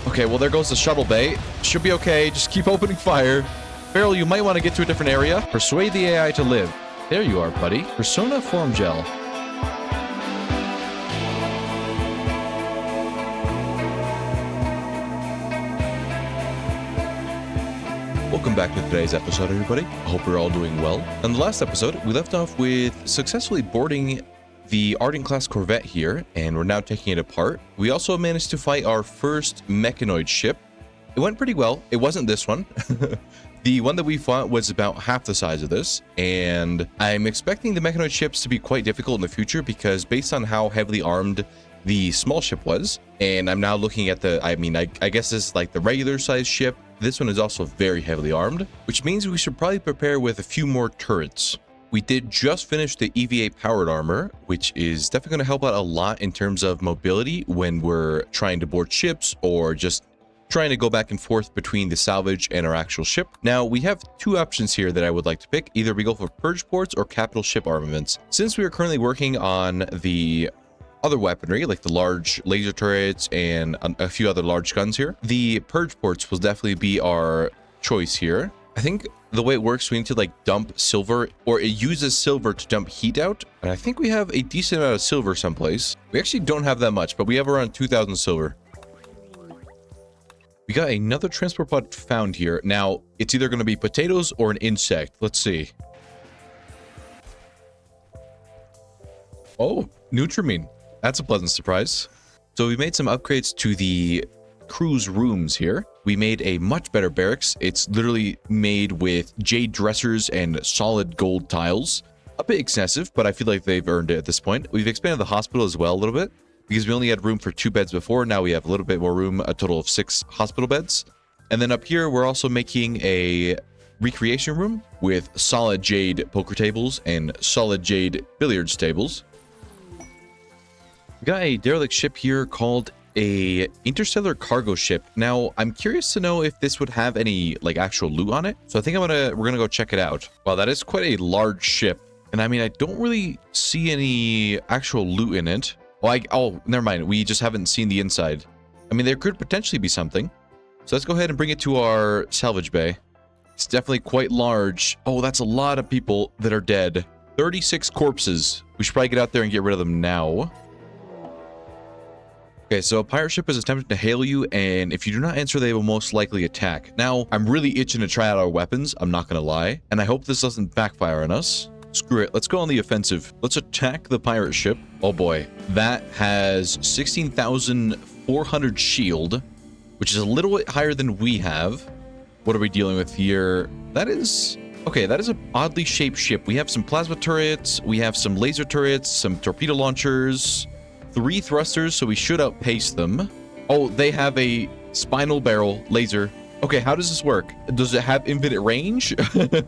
Okay, well, there goes the shuttle bay. Should be okay. Just keep opening fire. Farrell, you might want to get to a different area. Persuade the AI to live. There you are, buddy. Persona form gel. Welcome back to today's episode, everybody. I hope we're all doing well. In the last episode, we left off with successfully boarding the Ardent-class Corvette here, and we're now taking it apart. We also managed to fight our first mechanoid ship. It went pretty well. It wasn't this one. The one that we fought was about half the size of this, and I'm expecting the mechanoid ships to be quite difficult in the future because based on how heavily armed the small ship was, and I'm now looking at the, I guess this is like the regular size ship. This one is also very heavily armed, which means we should probably prepare with a few more turrets. We did just finish the EVA powered armor, which is definitely going to help out a lot in terms of mobility when we're trying to board ships or just trying to go back and forth between the salvage and our actual ship. Now, we have two options here that I would like to pick. Either we go for purge ports or capital ship armaments. Since we are currently working on the other weaponry, like the large laser turrets and a few other large guns here, the purge ports will definitely be our choice here. I think the way it works, we need to like dump silver, or it uses silver to dump heat out. And I think we have a decent amount of silver someplace. We actually don't have that much, but we have around 2,000 silver. We got another transport pod found here. Now, it's either going to be potatoes or an insect. Let's see. Oh, Nutrimine. That's a pleasant surprise. So we made some upgrades to the crew's rooms here. We made a much better barracks. It's literally made with jade dressers and solid gold tiles. A bit excessive, but I feel like they've earned it at this point. We've expanded the hospital as well a little bit because we only had room for 2 beds before. Now we have a little bit more room, a total of 6 hospital beds. And then up here, we're also making a recreation room with solid jade poker tables and solid jade billiards tables. We got a derelict ship here called a interstellar cargo ship. Now, I'm curious to know if this would have any like actual loot on it. So I think we're gonna go check it out. Wow, that is quite a large ship. And I mean, I don't really see any actual loot in it. Oh, never mind. We just haven't seen the inside. I mean, there could potentially be something. So let's go ahead and bring it to our salvage bay. It's definitely quite large. Oh, that's a lot of people that are dead. 36 corpses. We should probably get out there and get rid of them now. Okay, so a pirate ship is attempting to hail you, and if you do not answer, they will most likely attack. Now, I'm really itching to try out our weapons, I'm not gonna lie, and I hope this doesn't backfire on us. Screw it, let's go on the offensive. Let's attack the pirate ship. Oh boy, that has 16,400 shield, which is a little bit higher than we have. What are we dealing with here? That is... okay, that is an oddly shaped ship. We have some plasma turrets, we have some laser turrets, some torpedo launchers, 3 thrusters, so we should outpace them. Oh, they have a spinal barrel laser. Okay, how does this work? Does it have infinite range?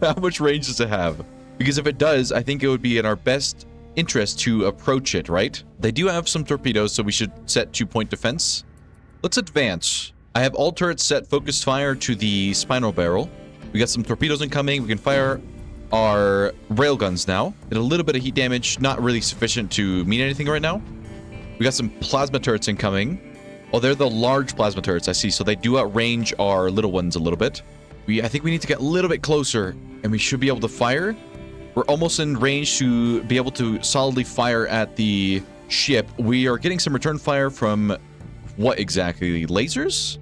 How much range does it have? Because if it does, I think it would be in our best interest to approach it, right? They do have some torpedoes, so we should set 2-point defense. Let's advance. I have all turrets set focused fire to the spinal barrel. We got some torpedoes incoming. We can fire our railguns now. Did a little bit of heat damage, not really sufficient to mean anything right now. We got some plasma turrets incoming. Oh, they're the large plasma turrets, I see. So they do outrange our little ones a little bit. I think we need to get a little bit closer, and we should be able to fire. We're almost in range to be able to solidly fire at the ship. We are getting some return fire from what exactly? Lasers?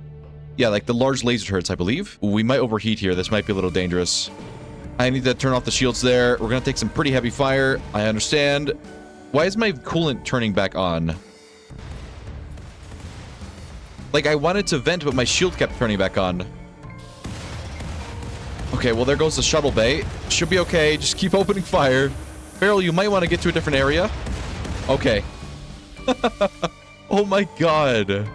Yeah, like the large laser turrets, I believe. We might overheat here. This might be a little dangerous. I need to turn off the shields there. We're going to take some pretty heavy fire. I understand. Why is my coolant turning back on? Like, I wanted to vent, but my shield kept turning back on. Okay, well, there goes the shuttle bay. Should be okay. Just keep opening fire. Farrell, you might want to get to a different area. Okay. Oh my god.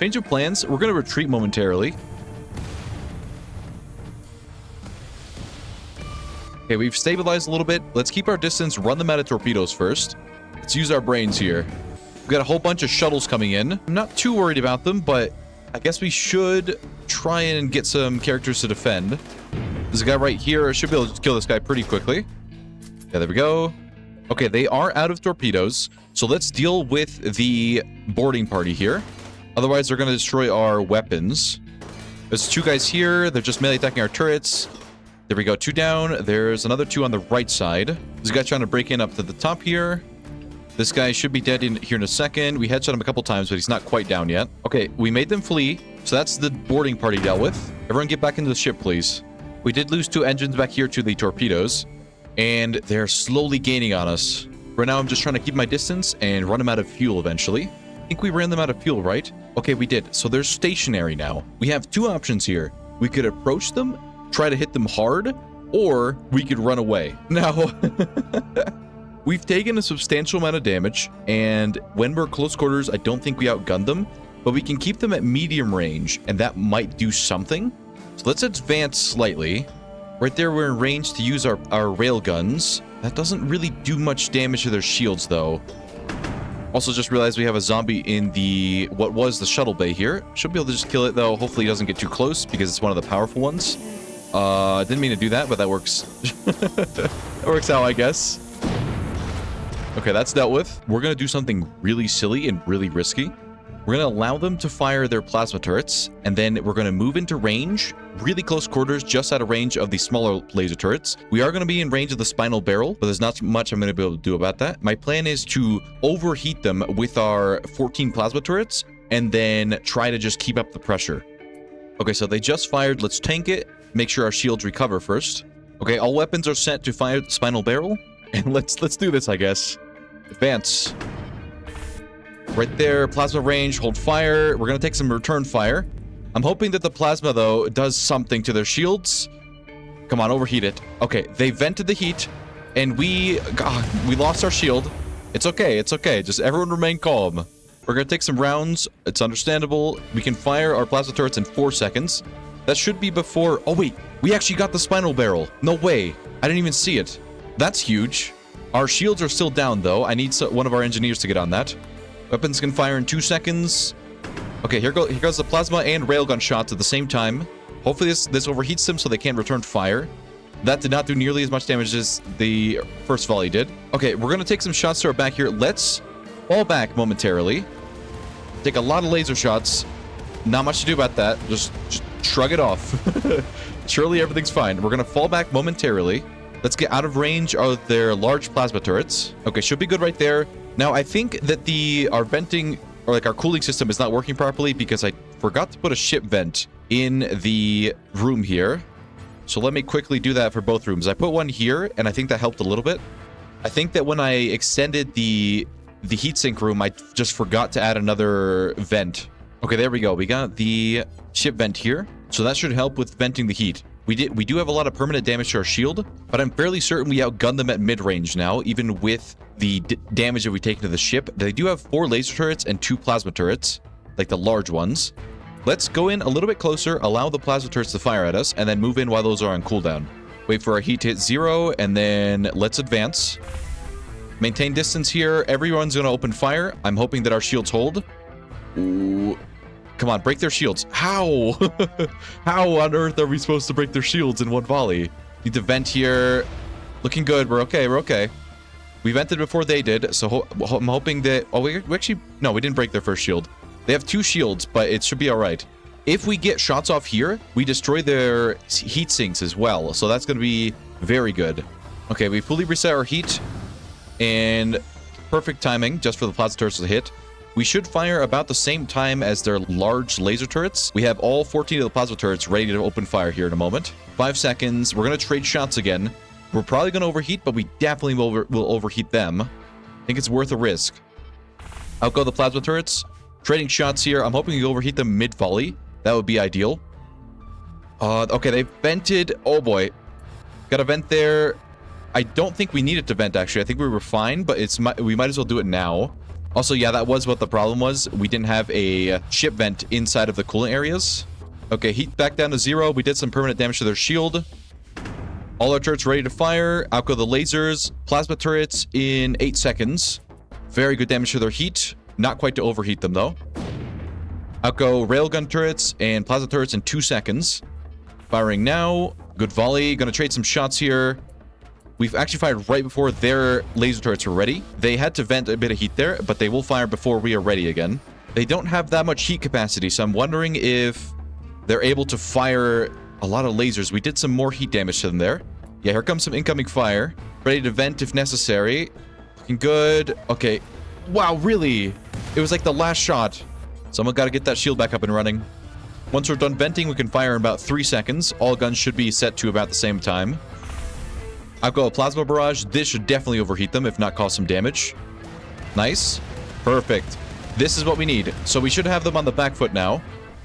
Change of plans. We're going to retreat momentarily. Okay, we've stabilized a little bit. Let's keep our distance, run them out of torpedoes first. Let's use our brains here. We've got a whole bunch of shuttles coming in. I'm not too worried about them, but I guess we should try and get some characters to defend. There's a guy right here. I should be able to kill this guy pretty quickly. Yeah, there we go. Okay, they are out of torpedoes. So let's deal with the boarding party here. Otherwise, they're going to destroy our weapons. There's 2 guys here. They're just melee attacking our turrets. There we go. 2 down. There's another 2 on the right side. This guy trying to break in up to the top here. This guy should be dead in here in a second. We headshot him a couple times, but he's not quite down yet. Okay, we made them flee. So that's the boarding party dealt with. Everyone get back into the ship, please. We did lose 2 engines back here to the torpedoes. And they're slowly gaining on us. Right now, I'm just trying to keep my distance and run them out of fuel eventually. I think we ran them out of fuel, right? Okay, we did. So they're stationary now. We have 2 options here. We could approach them, try to hit them hard, or we could run away. Now, we've taken a substantial amount of damage, and when we're close quarters, I don't think we outgunned them, but we can keep them at medium range, and that might do something. So let's advance slightly. Right there, we're in range to use our rail guns. That doesn't really do much damage to their shields, though. Also, just realized we have a zombie in what was the shuttle bay here. Should be able to just kill it, though. Hopefully, he doesn't get too close, because it's one of the powerful ones. Didn't mean to do that, but that works. That works out, I guess. Okay, that's dealt with. We're going to do something really silly and really risky. We're going to allow them to fire their plasma turrets, and then we're going to move into range, really close quarters, just out of range of the smaller laser turrets. We are going to be in range of the spinal barrel, but there's not much I'm going to be able to do about that. My plan is to overheat them with our 14 plasma turrets, and then try to just keep up the pressure. Okay, so they just fired. Let's tank it. Make sure our shields recover first. Okay, all weapons are set to fire the spinal barrel, and let's do this, I guess. Advance. Right there, plasma range, hold fire. We're going to take some return fire. I'm hoping that the plasma, though, does something to their shields. Come on, overheat it. Okay, they vented the heat, and we lost our shield. It's okay, it's okay. Just everyone remain calm. We're going to take some rounds. It's understandable. We can fire our plasma turrets in 4 seconds. That should be before... Oh, wait. We actually got the spinal barrel. No way. I didn't even see it. That's huge. Our shields are still down, though. I need one of our engineers to get on that. Weapons can fire in 2 seconds. Okay, here goes the plasma and railgun shots at the same time. Hopefully this overheats them so they can't return fire. That did not do nearly as much damage as the first volley did. Okay, we're going to take some shots to our back here. Let's fall back momentarily. Take a lot of laser shots. Not much to do about that. Just shrug it off. Surely everything's fine. We're going to fall back momentarily. Let's get out of range of their large plasma turrets. Okay, should be good right there. Now, I think that our venting, or like our cooling system is not working properly because I forgot to put a ship vent in the room here. So let me quickly do that for both rooms. I put one here, and I think that helped a little bit. I think that when I extended the heatsink room, I just forgot to add another vent. Okay, there we go. We got the ship vent here. So that should help with venting the heat. We do have a lot of permanent damage to our shield, but I'm fairly certain we outgunned them at mid-range now, even with the damage that we've taken to the ship. They do have 4 laser turrets and 2 plasma turrets, like the large ones. Let's go in a little bit closer, allow the plasma turrets to fire at us, and then move in while those are on cooldown. Wait for our heat to hit 0, and then let's advance. Maintain distance here. Everyone's going to open fire. I'm hoping that our shields hold. Ooh. Come on, break their shields. How? How on earth are we supposed to break their shields in one volley? Need to vent here. Looking good. We're okay. We're okay. We vented before they did, so I'm hoping that... Oh, we actually... No, we didn't break their first shield. They have 2 shields, but it should be all right. If we get shots off here, we destroy their heat sinks as well, so that's going to be very good. Okay, we fully reset our heat, and perfect timing just for the plasma turrets to hit. We should fire about the same time as their large laser turrets. We have all 14 of the plasma turrets ready to open fire here in a moment. 5 seconds. We're going to trade shots again. We're probably going to overheat, but we definitely will overheat them. I think it's worth a risk. Outgo the plasma turrets. Trading shots here. I'm hoping you overheat them mid-volley. That would be ideal. Okay, they vented. Oh, boy. Got a vent there. I don't think we needed to vent, actually. I think we were fine, but we might as well do it now. Also, yeah, that was what the problem was. We didn't have a ship vent inside of the coolant areas. Okay, heat back down to 0. We did some permanent damage to their shield. All our turrets ready to fire. Outgo the lasers. Plasma turrets in 8 seconds. Very good damage to their heat. Not quite to overheat them, though. Outgo railgun turrets and plasma turrets in 2 seconds. Firing now. Good volley. Gonna trade some shots here. We've actually fired right before their laser turrets were ready. They had to vent a bit of heat there, but they will fire before we are ready again. They don't have that much heat capacity, so I'm wondering if they're able to fire a lot of lasers. We did some more heat damage to them there. Yeah, here comes some incoming fire. Ready to vent if necessary. Looking good. Okay. Wow, really? It was like the last shot. Someone got to get that shield back up and running. Once we're done venting, we can fire in about 3 seconds. All guns should be set to about the same time. I've got a plasma barrage. This should definitely overheat them, if not cause some damage. Nice. Perfect. This is what we need. So we should have them on the back foot now.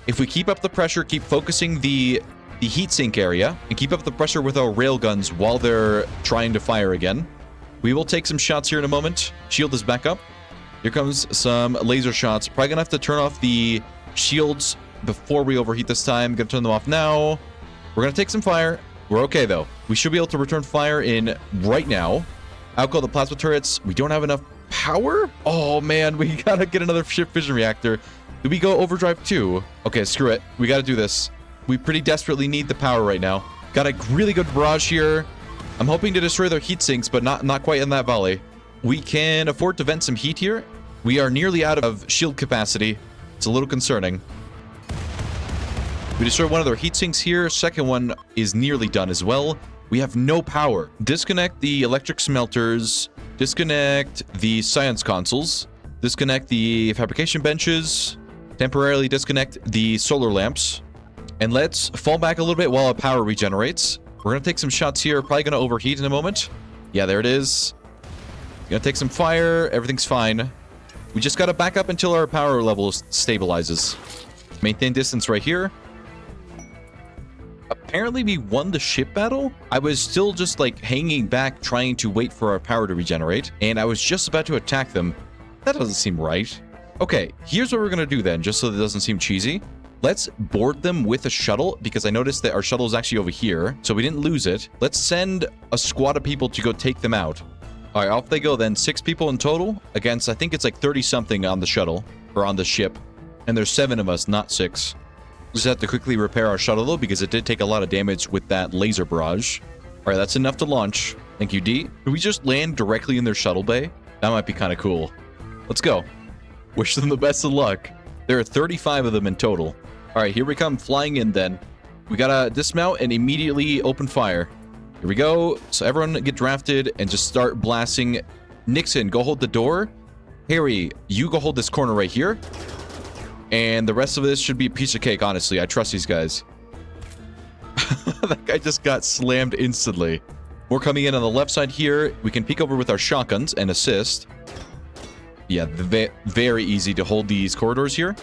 If we keep up the pressure, keep focusing the heat sink area, and keep up the pressure with our rail guns while they're trying to fire again, we will take some shots here in a moment. Shield is back up. Here comes some laser shots. Probably gonna have to turn off the shields before we overheat this time. Gonna turn them off now. We're gonna take some fire. We're okay though. We should be able to return fire in right now. Outgo the plasma turrets. We don't have enough power? Oh man, we gotta get another ship fission reactor. Do we go overdrive too? Okay, screw it. We gotta do this. We pretty desperately need the power right now. Got a really good barrage here. I'm hoping to destroy their heat sinks, but not quite in that volley. We can afford to vent some heat here. We are nearly out of shield capacity. It's a little concerning. We destroyed one of their heat sinks here. Second one is nearly done as well. We have no power. Disconnect the electric smelters. Disconnect the science consoles. Disconnect the fabrication benches. Temporarily disconnect the solar lamps. And let's fall back a little bit while our power regenerates. We're going to take some shots here. Probably going to overheat in a moment. Yeah, there it is. Going to take some fire. Everything's fine. We just got to back up until our power level stabilizes. Maintain distance right here. Apparently we won the ship battle. I was still just like hanging back trying to wait for our power to regenerate. And I was just about to attack them. That doesn't seem right. Okay, here's what we're going to do then, just so that it doesn't seem cheesy. Let's board them with a shuttle, because I noticed that our shuttle is actually over here, so we didn't lose it. Let's send a squad of people to go take them out. All right, off they go then. 6 people in total against, I think it's like 30-something on the shuttle, or on the ship. And there's 7 of us, not 6. Just have to quickly repair our shuttle, though, because it did take a lot of damage with that laser barrage. All right, that's enough to launch. Thank you, D. Can we just land directly in their shuttle bay? That might be kind of cool. Let's go. Wish them the best of luck. There are 35 of them in total. All right, here we come, flying in then. We gotta dismount and immediately open fire. Here we go. So everyone get drafted and just start blasting. Nixon, go hold the door. Harry, you go hold this corner right here. And the rest of this should be a piece of cake, honestly. I trust these guys. That guy just got slammed instantly. We're coming in on the left side here. We can peek over with our shotguns and assist. Yeah, very easy to hold these corridors here.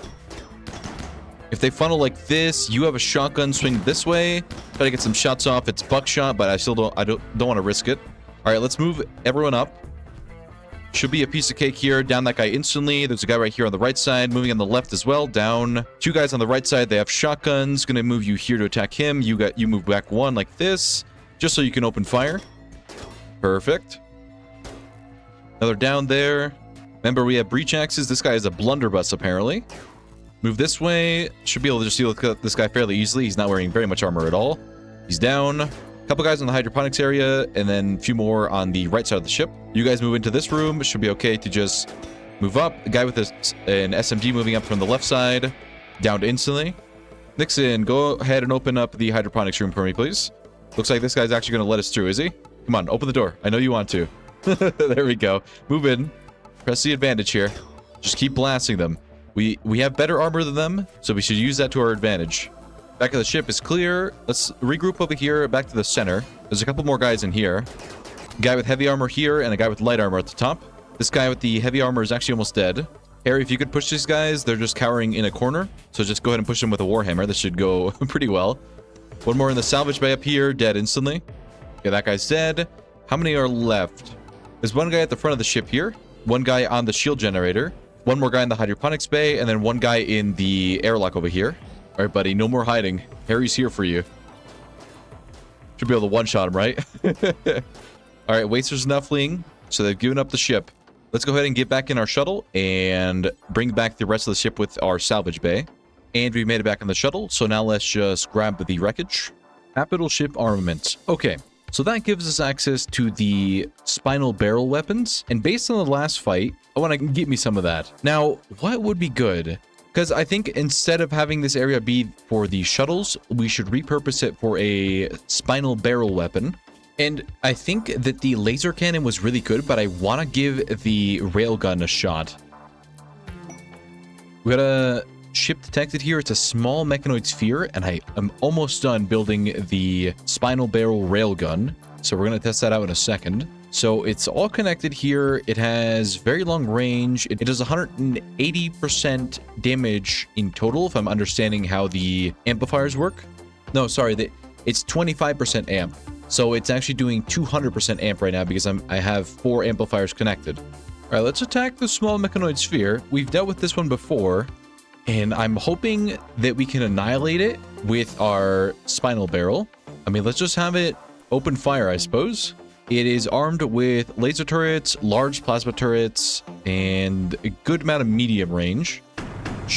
If they funnel like this, you have a shotgun swing this way. Try to get some shots off. It's buckshot, but I still don't want to risk it. All right, let's move everyone up. Should be a piece of cake here. Down that guy instantly. There's a guy right here on the right side. Moving on the left as well. Down. 2 guys on the right side. They have shotguns. Gonna move you here to attack him. You move back 1 like this, just so you can open fire. Perfect. Another down there. Remember, we have breach axes. This guy is a blunderbuss, apparently. Move this way. Should be able to just deal with this guy fairly easily. He's not wearing very much armor at all. He's down. A couple guys in the hydroponics area, and then a few more on the right side of the ship. You guys move into this room. It should be okay to just move up. A guy with an SMG moving up from the left side. Downed instantly. Nixon, go ahead and open up the hydroponics room for me, please. Looks like this guy's actually going to let us through, is he? Come on, open the door. I know you want to. There we go. Move in. Press the advantage here. Just keep blasting them. We have better armor than them, so we should use that to our advantage. Back of the ship is clear. Let's regroup over here, back to the center. There's a couple more guys in here. A guy with heavy armor here, and a guy with light armor at the top. This guy with the heavy armor is actually almost dead. Harry, if you could push these guys, they're just cowering in a corner. So just go ahead and push them with a warhammer. This should go pretty well. One more in the salvage bay up here, dead instantly. Okay, that guy's dead. How many are left? There's one guy at the front of the ship here. One guy on the shield generator. One more guy in the hydroponics bay, and then one guy in the airlock over here. All right, buddy, no more hiding. Harry's here for you. Should be able to one-shot him, right? All right, Waster's enough fleeing, so they've given up the ship. Let's go ahead and get back in our shuttle and bring back the rest of the ship with our salvage bay. And we made it back on the shuttle, so now let's just grab the wreckage. Capital ship armament. Okay, So that gives us access to the spinal barrel weapons. And based on the last fight, I want to get me some of that. Now, what would be good? Because I think instead of having this area be for the shuttles, we should repurpose it for a spinal barrel weapon. And I think that the laser cannon was really good, but I want to give the railgun a shot. We got a ship detected here. It's a small mechanoid sphere, and I am almost done building the spinal barrel railgun. So we're going to test that out in a second. So it's all connected here. It has very long range. It does 180% damage in total, if I'm understanding how the amplifiers work. No, sorry, it's 25% amp. So it's actually doing 200% amp right now because I have 4 amplifiers connected. All right, let's attack the small mechanoid sphere. We've dealt with this one before, and I'm hoping that we can annihilate it with our spinal barrel. I mean, let's just have it open fire, I suppose. It is armed with laser turrets, large plasma turrets, and a good amount of medium range.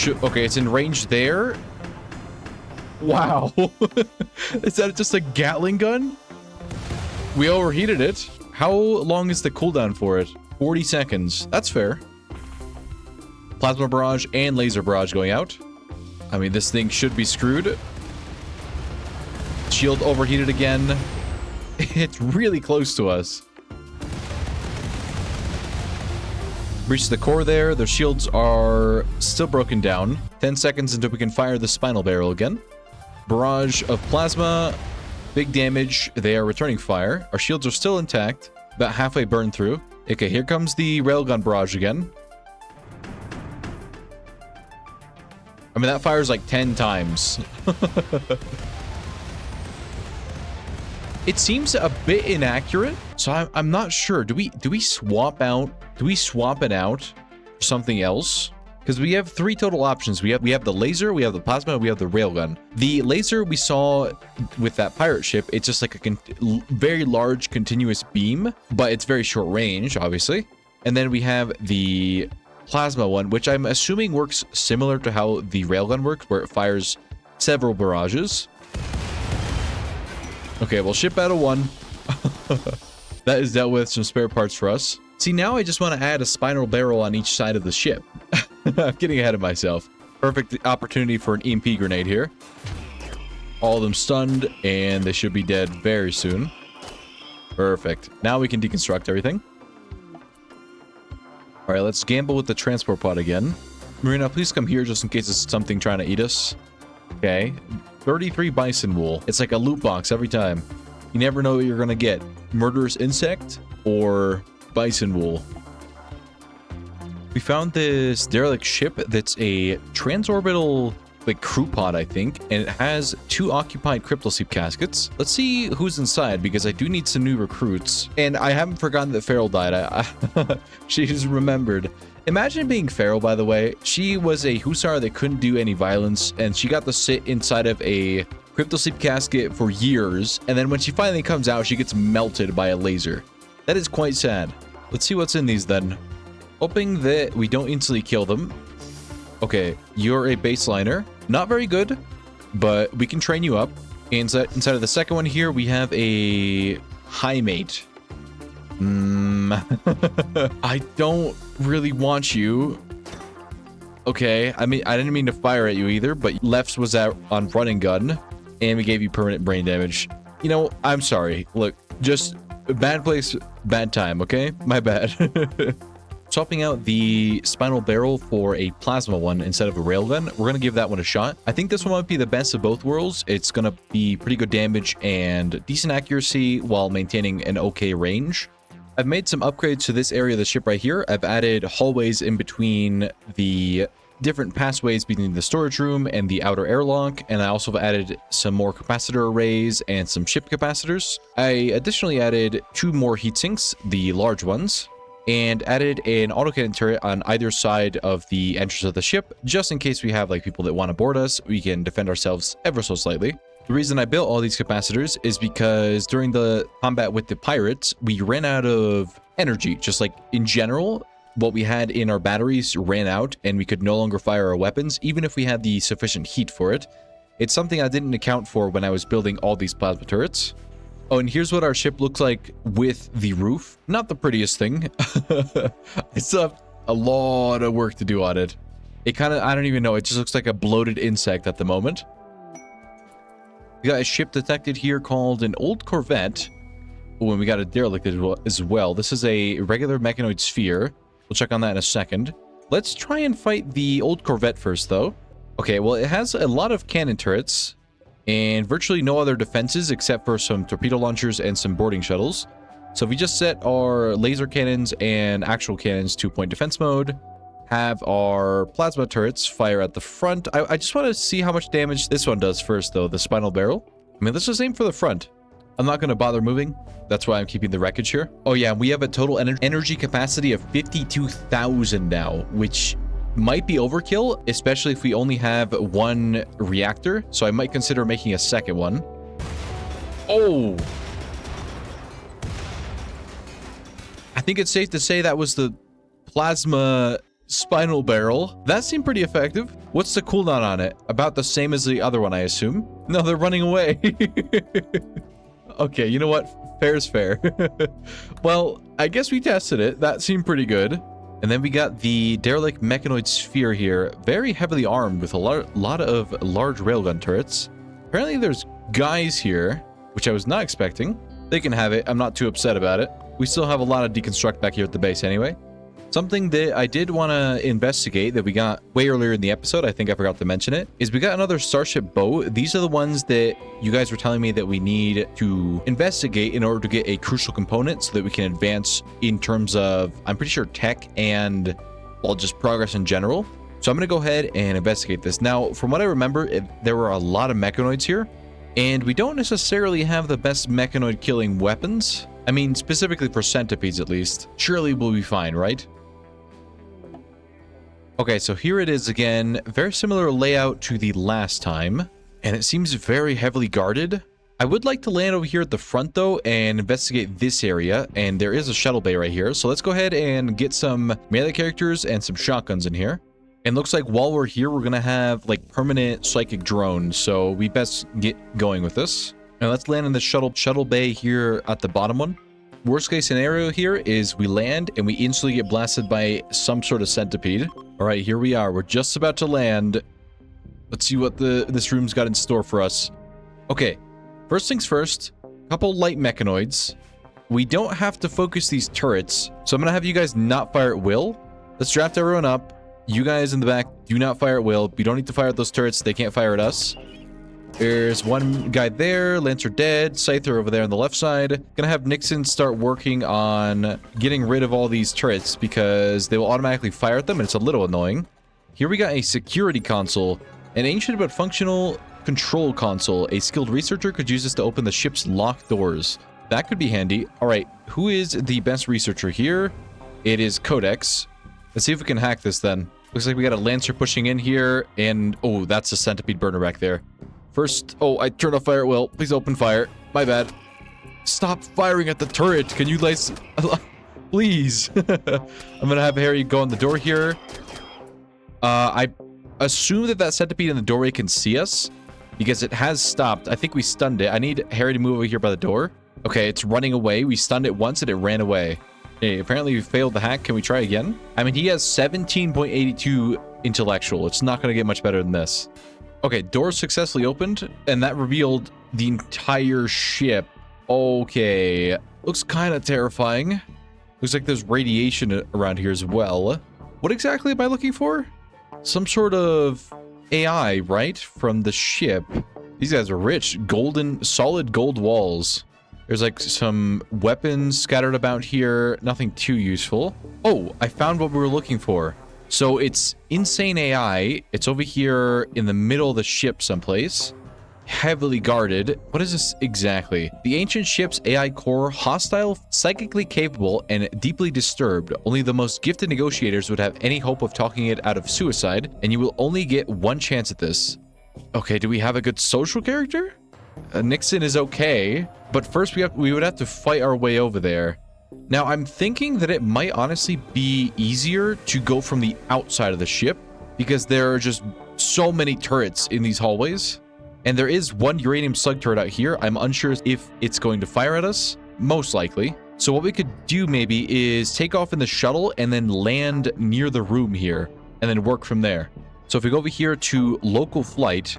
Okay, it's in range there. Wow. Is that just a Gatling gun? We overheated it. How long is the cooldown for it? 40 seconds. That's fair. Plasma barrage and laser barrage going out. I mean, this thing should be screwed. Shield overheated again. It's really close to us. Breached the core there. Their shields are still broken down. 10 seconds until we can fire the spinal barrel again. Barrage of plasma. Big damage. They are returning fire. Our shields are still intact. About halfway burned through. Okay, here comes the railgun barrage again. I mean, that fires like 10 times. It seems a bit inaccurate, so I'm not sure. Do we swap out? Do we swap it out for something else? Because we have 3 total options. We have the laser, we have the plasma, we have the railgun. The laser we saw with that pirate ship, it's just like a very large continuous beam, but it's very short range, obviously. And then we have the plasma one, which I'm assuming works similar to how the railgun works, where it fires several barrages. Okay, well, ship out of 1. That is dealt with. Some spare parts for us. See, now I just want to add a spinal barrel on each side of the ship. I'm getting ahead of myself. Perfect opportunity for an EMP grenade here. All of them stunned, and they should be dead very soon. Perfect. Now we can deconstruct everything. All right, let's gamble with the transport pod again. Marina, please come here just in case it's something trying to eat us. Okay. 33 bison wool. It's like a loot box every time. You never know what you're going to get. Murderous insect or bison wool. We found this derelict ship that's a transorbital like crew pod, I think, and it has 2 occupied cryptosleep caskets. Let's see who's inside because I do need some new recruits. And I haven't forgotten that Farrell died. She's remembered. Imagine being Farrell, by the way. She was a hussar that couldn't do any violence, and she got to sit inside of a cryptosleep casket for years, and then when she finally comes out, she gets melted by a laser. That is quite sad. Let's see what's in these then. Hoping that we don't instantly kill them. Okay, you're a baseliner. Not very good, but we can train you up. Inside of the second one here, we have a high mate. I don't really want you. Okay, I mean, I didn't mean to fire at you either, but lefts was out on run and gun, and we gave you permanent brain damage. You know, I'm sorry. Look, just bad place, bad time, okay? My bad. Swapping out the spinal barrel for a plasma one instead of a railgun. We're going to give that one a shot. I think this one might be the best of both worlds. It's going to be pretty good damage and decent accuracy while maintaining an okay range. I've made some upgrades to this area of the ship right here. I've added hallways in between the different pathways between the storage room and the outer airlock, and I also have added some more capacitor arrays and some ship capacitors. I additionally added 2 more heat sinks, the large ones, and added an autocannon turret on either side of the entrance of the ship, just in case we have like people that want to board us. We can defend ourselves ever so slightly. The reason I built all these capacitors is because during the combat with the pirates, we ran out of energy. Just like in general, what we had in our batteries ran out and we could no longer fire our weapons, even if we had the sufficient heat for it. It's something I didn't account for when I was building all these plasma turrets. Oh, and here's what our ship looks like with the roof. Not the prettiest thing. I still have a lot of work to do on it. It kind of, I don't even know. It just looks like a bloated insect at the moment. We got a ship detected here called an old Corvette. Oh, and we got a derelict as well. This is a regular mechanoid sphere. We'll check on that in a second. Let's try and fight the old Corvette first, though. Okay, well, it has a lot of cannon turrets and virtually no other defenses except for some torpedo launchers and some boarding shuttles. So if we just set our laser cannons and actual cannons to point defense mode, have our plasma turrets fire at the front. I just want to see how much damage this one does first, though, the spinal barrel. I mean, let's just aim for the front. I'm not going to bother moving. That's why I'm keeping the wreckage here. Oh, yeah, we have a total energy capacity of 52,000 now, which might be overkill, especially if we only have one reactor. So I might consider making a second one. Oh! I think it's safe to say that was the plasma spinal barrel. That seemed pretty effective. What's the cooldown on it? About the same as the other one, I assume. No, they're running away. Okay, you know what? Fair is fair. Well, I guess we tested it. That seemed pretty good. And then we got the derelict mechanoid sphere here, very heavily armed with a lot of large railgun turrets. Apparently there's guys here, which I was not expecting. They can have it. I'm not too upset about it. We still have a lot of deconstruct back here at the base anyway. Something that I did want to investigate that we got way earlier in the episode, I think I forgot to mention it, is we got another Starship Bow. These are the ones that you guys were telling me that we need to investigate in order to get a crucial component so that we can advance in terms of, I'm pretty sure, tech and, well, just progress in general. So I'm going to go ahead and investigate this. Now, from what I remember, there were a lot of mechanoids here, and we don't necessarily have the best mechanoid killing weapons. I mean, specifically for centipedes at least. Surely we'll be fine, right? Okay, so here it is again. Very similar layout to the last time, and it seems very heavily guarded. I would like to land over here at the front, though, and investigate this area, and there is a shuttle bay right here. So let's go ahead and get some melee characters and some shotguns in here. And looks like while we're here, we're going to have, like, permanent psychic drones, so we best get going with this. Now let's land in the shuttle bay here at the bottom one. Worst case scenario here is we land and we instantly get blasted by some sort of centipede. All right, here we are. We're just about to land. Let's see what this room's got in store for us. Okay, first things first, a couple light mechanoids. We don't have to focus these turrets, so I'm going to have you guys not fire at will. Let's draft everyone up. You guys in the back, do not fire at will. You don't need to fire at those turrets. They can't fire at us. There's one guy there, Lancer dead, Scyther over there on the left side. Gonna have Nixon start working on getting rid of all these turrets because they will automatically fire at them and it's a little annoying. Here we got a security console, an ancient but functional control console. A skilled researcher could use this to open the ship's locked doors. That could be handy. All right, who is the best researcher here? It is Codex. Let's see if we can hack this then. Looks like we got a Lancer pushing in here and, oh, that's a centipede burner back there. First, oh, I turned off fire at will. Please open fire. My bad. Stop firing at the turret. Can you guys... Please. I'm gonna have Harry go on the door here. I assume that centipede in the doorway can see us because it has stopped. I think we stunned it. I need Harry to move over here by the door. Okay, it's running away. We stunned it once and it ran away. Okay, apparently we failed the hack. Can we try again? I mean, he has 17.82 intellectual. It's not gonna get much better than this. Okay, door successfully opened, and that revealed the entire ship. Okay, looks kind of terrifying. Looks like there's radiation around here as well. What exactly am I looking for? Some sort of AI, right? From the ship. These guys are rich. Golden, solid gold walls. There's like some weapons scattered about here. Nothing too useful. Oh, I found what we were looking for. So it's insane AI. It's over here in the middle of the ship someplace. Heavily guarded. What is this exactly? The ancient ship's AI core, hostile, psychically capable, and deeply disturbed. Only the most gifted negotiators would have any hope of talking it out of suicide, and you will only get one chance at this. Okay, do we have a good social character? Nixon is okay, but first we would have to fight our way over there. Now, I'm thinking that it might honestly be easier to go from the outside of the ship because there are just so many turrets in these hallways. And there is one uranium slug turret out here. I'm unsure if it's going to fire at us. Most likely. So what we could do maybe is take off in the shuttle and then land near the room here and then work from there. So if we go over here to local flight,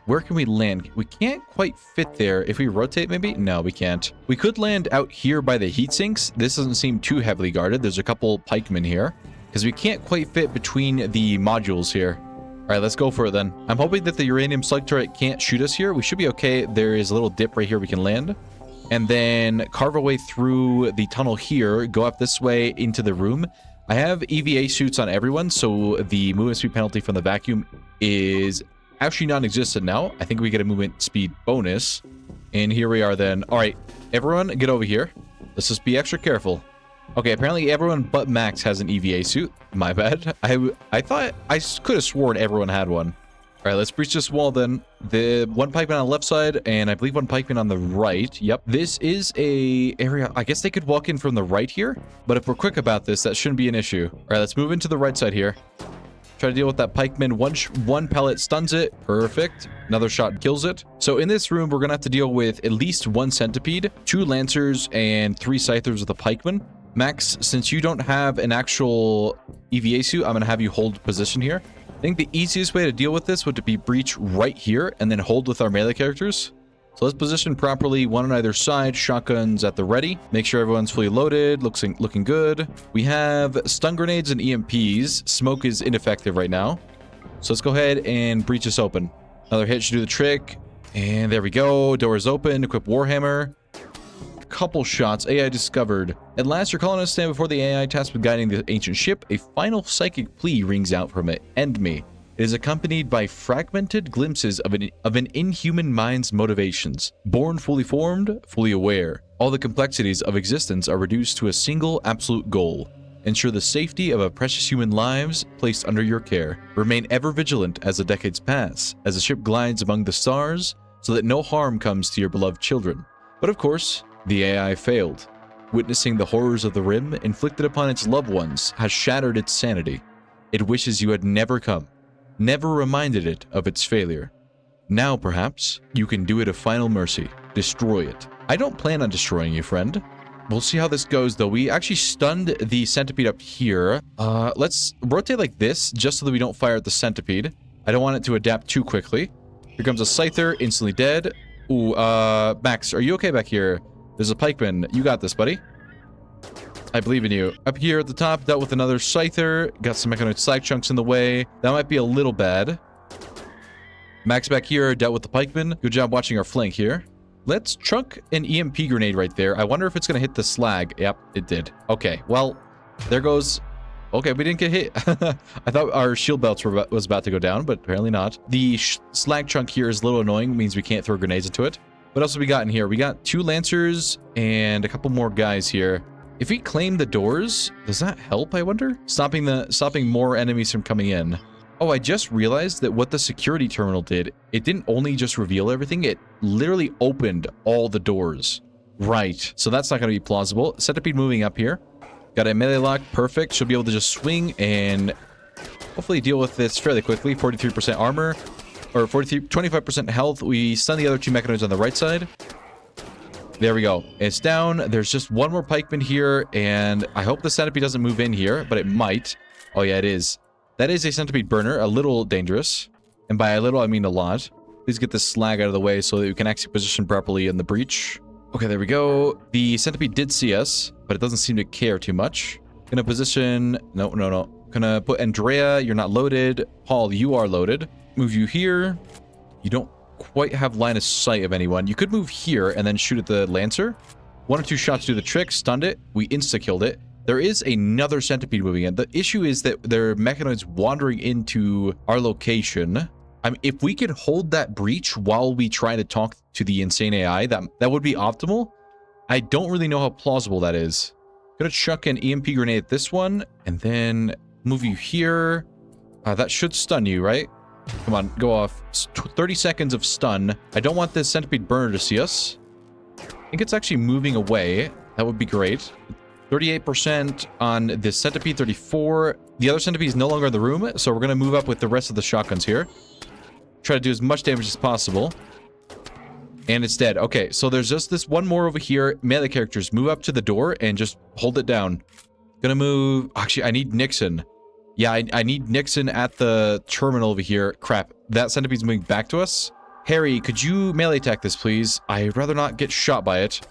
where can we land? We can't quite fit there. If we rotate maybe? No, we can't. We could land out here by the heat sinks. This doesn't seem too heavily guarded. There's a couple pikemen here because we can't quite fit between the modules here. All right, let's go for it then. I'm hoping that the uranium slug turret can't shoot us here. We should be okay. There is a little dip right here we can land. And then carve our way through the tunnel here, go up this way into the room. I have EVA suits on everyone, so the movement speed penalty from the vacuum is actually non-existent now. I think we get a movement speed bonus. And here we are then. All right, everyone get over here. Let's just be extra careful. Okay, apparently everyone but Max has an EVA suit. My bad. I thought I could have sworn everyone had one. All right, let's breach this wall then. The one pikeman on the left side, and I believe one pikeman on the right. Yep, this is a area. I guess they could walk in from the right here, but if we're quick about this, that shouldn't be an issue. All right, let's move into the right side here. Try to deal with that pikeman. One pellet stuns it. Perfect. Another shot kills it. So in this room, we're gonna have to deal with at least one centipede, 2 lancers, and 3 scythers with a pikeman. Max, since you don't have an actual EVA suit, I'm gonna have you hold position here. I think the easiest way to deal with this would be breach right here and then hold with our melee characters. So let's position properly, one on either side, shotguns at the ready. Make sure everyone's fully loaded, looking good. We have stun grenades and EMPs. Smoke is ineffective right now. So let's go ahead and breach this open. Another hit should do the trick. And there we go, door is open, equip Warhammer. Couple shots. AI discovered. At last, your colonists stand before the AI tasked with guiding the ancient ship. A final psychic plea rings out from it. End me. It is accompanied by fragmented glimpses of an inhuman mind's motivations. Born fully formed, fully aware. All the complexities of existence are reduced to a single absolute goal. Ensure the safety of a precious human lives placed under your care. Remain ever vigilant as the decades pass, as the ship glides among the stars, so that no harm comes to your beloved children. But of course, the AI failed. Witnessing the horrors of the Rim inflicted upon its loved ones has shattered its sanity. It wishes you had never come, never reminded it of its failure. Now, perhaps, you can do it a final mercy. Destroy it. I don't plan on destroying you, friend. We'll see how this goes, though. We actually stunned the centipede up here. Let's rotate like this, just so that we don't fire at the centipede. I don't want it to adapt too quickly. Here comes a scyther, instantly dead. Ooh, Max, are you okay back here? There's a pikeman. You got this, buddy. I believe in you. Up here at the top, dealt with another scyther. Got some mechanoid slag chunks in the way. That might be a little bad. Max back here, dealt with the pikeman. Good job watching our flank here. Let's chunk an EMP grenade right there. I wonder if it's going to hit the slag. Yep, it did. Okay, well, there goes... Okay, we didn't get hit. I thought our shield belts was about to go down, but apparently not. The slag chunk here is a little annoying. Means we can't throw grenades into it. What else have we got in here? We got 2 lancers and a couple more guys here. If we claim the doors, does that help, I wonder? Stopping more enemies from coming in. Oh, I just realized that what the security terminal did, it didn't only just reveal everything, it literally opened all the doors. Right, so that's not going to be plausible. Centipede moving up here. Got a melee lock, perfect. She'll be able to just swing and hopefully deal with this fairly quickly. 43% armor. Or 25% health. We stun the other 2 mechanoids on the right side. There we go. It's down. There's just one more pikeman here, and I hope the centipede doesn't move in here, but it might. Oh yeah, it is. That is a centipede burner, a little dangerous. And by a little, I mean a lot. Please get this slag out of the way so that we can actually position properly in the breach. Okay, there we go. The centipede did see us, but it doesn't seem to care too much. Gonna position... No. Gonna put Andrea, you're not loaded. Paul, you are loaded. Move you here. You don't quite have line of sight of anyone. You could move here and then shoot at the lancer. 1 or 2 shots do the trick. Stunned it. We insta-killed it. There is another centipede moving in. The issue is that there are mechanoids wandering into our location. I mean, if we could hold that breach while we try to talk to the insane AI, that would be optimal. I don't really know how plausible that is. Gonna chuck an EMP grenade at this one, and then move you here. That should stun you, right? Come on, go off. 30 seconds of stun. I don't want this centipede burner to see us. I think it's actually moving away. That would be great. 38% on this centipede, 34. The other centipede is no longer in the room, so we're going to move up with the rest of the shotguns here. Try to do as much damage as possible. And it's dead. Okay, so there's just this one more over here. Melee characters, move up to the door and just hold it down. Gonna move... Actually, I need Nixon. Yeah, I need Nixon at the terminal over here. Crap, that centipede's moving back to us. Harry, could you melee attack this, please? I'd rather not get shot by it.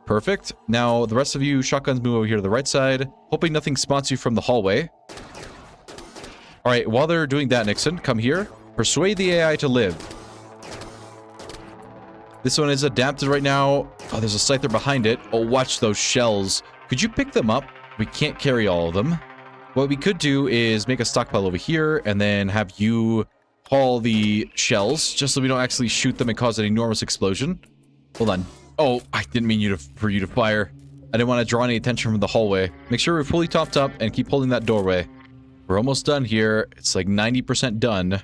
Perfect. Now, the rest of you shotguns move over here to the right side. Hoping nothing spots you from the hallway. Alright, while they're doing that, Nixon, come here. Persuade the AI to live. This one is adapted right now. Oh, there's a scyther behind it. Oh, watch those shells. Could you pick them up? We can't carry all of them. What we could do is make a stockpile over here and then have you haul the shells just so we don't actually shoot them and cause an enormous explosion. Hold on. Oh, I didn't mean for you to fire. I didn't want to draw any attention from the hallway. Make sure we're fully topped up and keep holding that doorway. We're almost done here. It's like 90% done.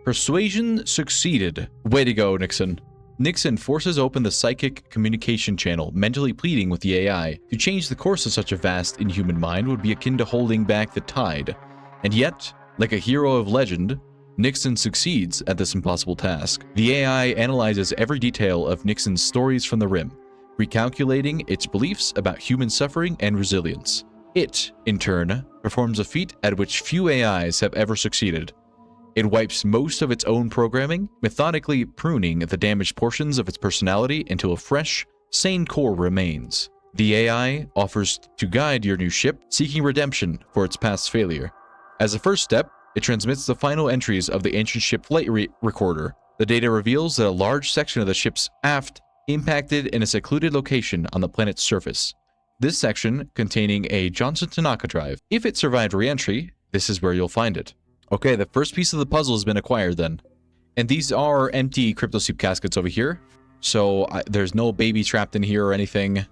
Persuasion succeeded. Way to go, Nixon. Nixon forces open the psychic communication channel, mentally pleading with the AI. To change the course of such a vast, inhuman mind would be akin to holding back the tide. And yet, like a hero of legend, Nixon succeeds at this impossible task. The AI analyzes every detail of Nixon's stories from the Rim, recalculating its beliefs about human suffering and resilience. It, in turn, performs a feat at which few AIs have ever succeeded. It wipes most of its own programming, methodically pruning the damaged portions of its personality until a fresh, sane core remains. The AI offers to guide your new ship, seeking redemption for its past failure. As a first step, it transmits the final entries of the ancient ship flight recorder. The data reveals that a large section of the ship's aft impacted in a secluded location on the planet's surface. This section containing a Johnson Tanaka drive. If it survived re-entry, this is where you'll find it. Okay, the first piece of the puzzle has been acquired then. And these are empty cryptosoup caskets over here. So there's no baby trapped in here or anything. All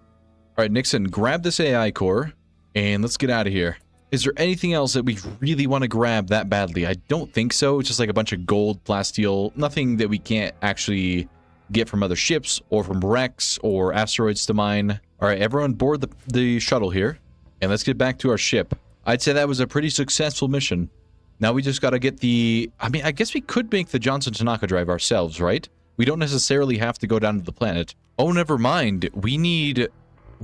right, Nixon, grab this AI core and let's get out of here. Is there anything else that we really want to grab that badly? I don't think so. It's just like a bunch of gold, plasteel, nothing that we can't actually get from other ships or from wrecks or asteroids to mine. All right, everyone board the shuttle here and let's get back to our ship. I'd say that was a pretty successful mission. Now we just got to get the... I mean, I guess we could make the Johnson Tanaka drive ourselves, right? We don't necessarily have to go down to the planet. Oh, never mind. We need...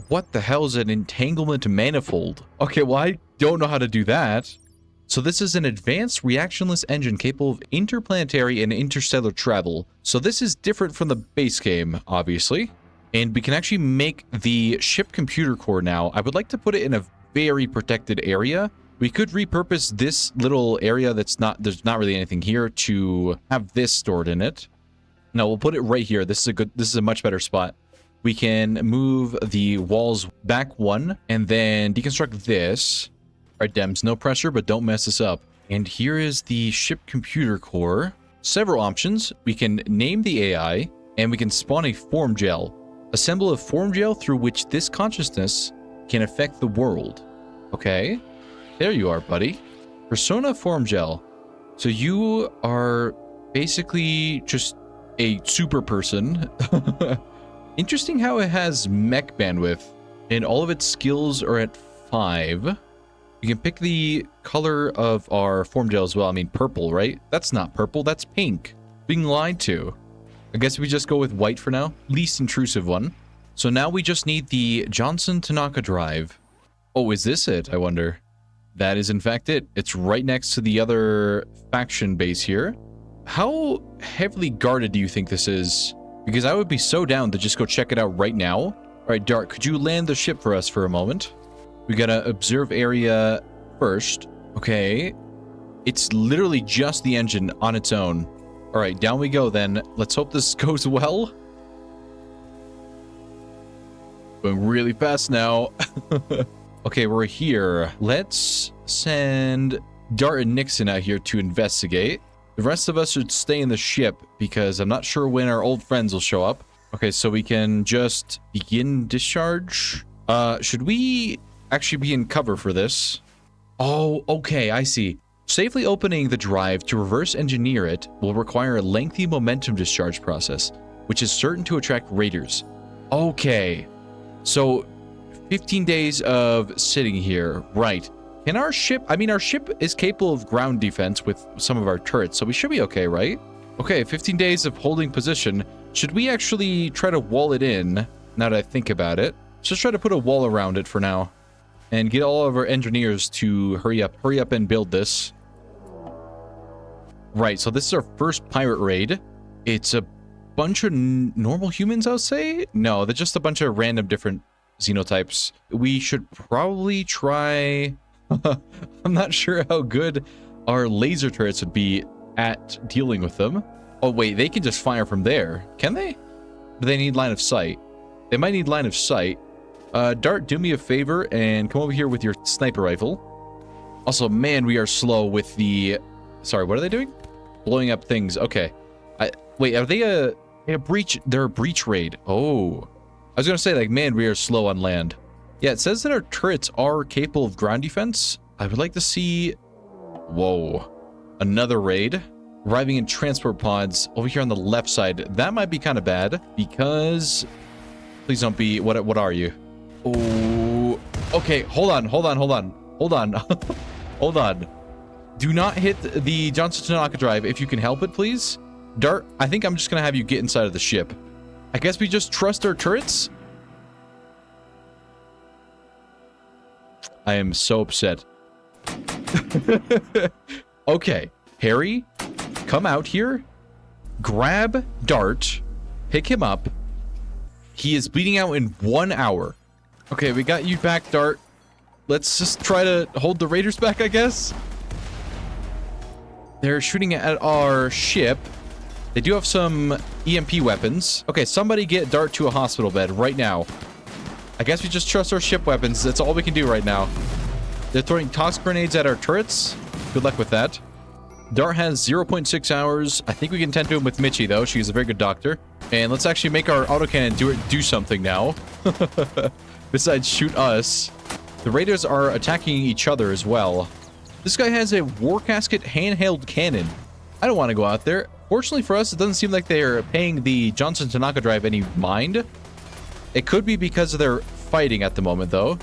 What the hell is an entanglement manifold? Okay, well, I don't know how to do that. So this is an advanced reactionless engine capable of interplanetary and interstellar travel. So this is different from the base game, obviously. And we can actually make the ship computer core now. I would like to put it in a very protected area. We could repurpose this little area there's not really anything here to have this stored in it. No, we'll put it right here. This is a much better spot. We can move the walls back one and then deconstruct this. All right, Dems, no pressure, but don't mess this up. And here is the ship computer core. Several options. We can name the AI and we can spawn a form gel. Assemble a form gel through which this consciousness can affect the world. Okay. There you are, buddy. Persona form gel. So you are basically just a super person. Interesting how it has mech bandwidth and all of its skills are at 5. You can pick the color of our form gel as well. I mean, purple, right? That's not purple, that's pink. Being lied to. I guess we just go with white for now. Least intrusive one. So now we just need the Johnson Tanaka drive. Oh, is this it? I wonder. That is in fact it. It's right next to the other faction base here. How heavily guarded do you think this is? Because I would be so down to just go check it out right now. All right, Dart, could you land the ship for us for a moment? We gotta observe area first. Okay. It's literally just the engine on its own. All right, down we go then. Let's hope this goes well. Going really fast now. Okay, we're here. Let's send Dart and Nixon out here to investigate. The rest of us should stay in the ship because I'm not sure when our old friends will show up. Okay, so we can just begin discharge. Should we actually be in cover for this? Oh, okay, I see. Safely opening the drive to reverse engineer it will require a lengthy momentum discharge process, which is certain to attract raiders. Okay, so 15 days of sitting here, right. Can our ship... I mean, our ship is capable of ground defense with some of our turrets, so we should be okay, right? Okay, 15 days of holding position. Should we actually try to wall it in, now that I think about it? Let's just try to put a wall around it for now. And get all of our engineers to hurry up and build this. Right, so this is our first pirate raid. It's a bunch of normal humans, I would say? No, they're just a bunch of random different xenotypes. We should probably try... I'm not sure how good our laser turrets would be at dealing with them. Oh, wait, they can just fire from there. Can they? Do they need line of sight? They might need line of sight. Dart, do me a favor and come over here with your sniper rifle. Also, man, we are slow with the... Sorry, what are they doing? Blowing up things. Okay. Wait, are they a breach? They're a breach raid. Oh. I was going to say, like, man, we are slow on land. Yeah, it says that our turrets are capable of ground defense. I would like to see... Whoa. Another raid. Arriving in transport pods over here on the left side. That might be kind of bad because... Please don't be... What are you? Oh... Okay, hold on. Hold on. Do not hit the Johnson Tanaka drive if you can help it, please. Dart, I think I'm just going to have you get inside of the ship. I guess we just trust our turrets? I am so upset. Okay, Harry, come out here. Grab Dart. Pick him up. He is bleeding out in 1 hour. Okay, we got you back, Dart. Let's just try to hold the raiders back, I guess. They're shooting at our ship. They do have some EMP weapons. Okay, somebody get Dart to a hospital bed right now. I guess we just trust our ship weapons. That's all we can do right now. They're throwing toxic grenades at our turrets. Good luck with that. Dart has 0.6 hours. I think we can tend to him with Mitchie, though. She's a very good doctor. And let's actually make our autocannon do something now. Besides shoot us. The raiders are attacking each other as well. This guy has a war casket handheld cannon. I don't want to go out there. Fortunately for us, it doesn't seem like they're paying the Johnson Tanaka drive any mind. It could be because they're fighting at the moment, though.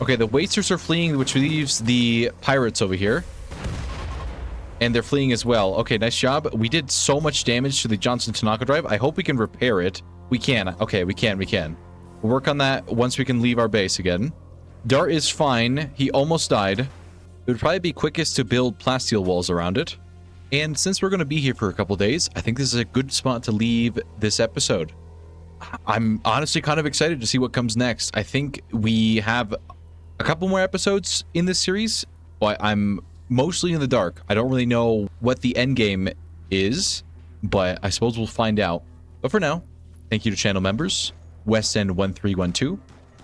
Okay, the wasters are fleeing, which leaves the pirates over here. And they're fleeing as well. Okay, nice job. We did so much damage to the Johnson Tanaka drive. I hope we can repair it. We can. Okay, we can. We'll work on that once we can leave our base again. Dart is fine. He almost died. It would probably be quickest to build plasteel walls around it. And since we're going to be here for a couple days, I think this is a good spot to leave this episode. I'm honestly kind of excited to see what comes next. I think we have a couple more episodes in this series, but I'm mostly in the dark. I don't really know what the end game is, but I suppose we'll find out. But for now, thank you to channel members, West End 1312,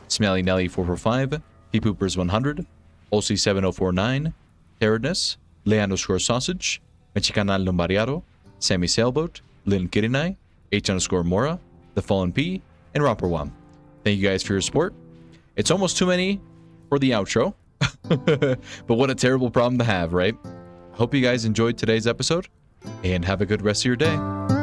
Smelly Nelly 445, P Poopers 100, OC 7049, Terradness, Leandro Score Sausage, Mexicanal Lombariado, Sammy Sailboat, Lynn Kirinai, H_Mora, The Fallen P, and Romperwam. Thank you guys for your support. It's almost too many for the outro, but what a terrible problem to have, right? Hope you guys enjoyed today's episode, and have a good rest of your day.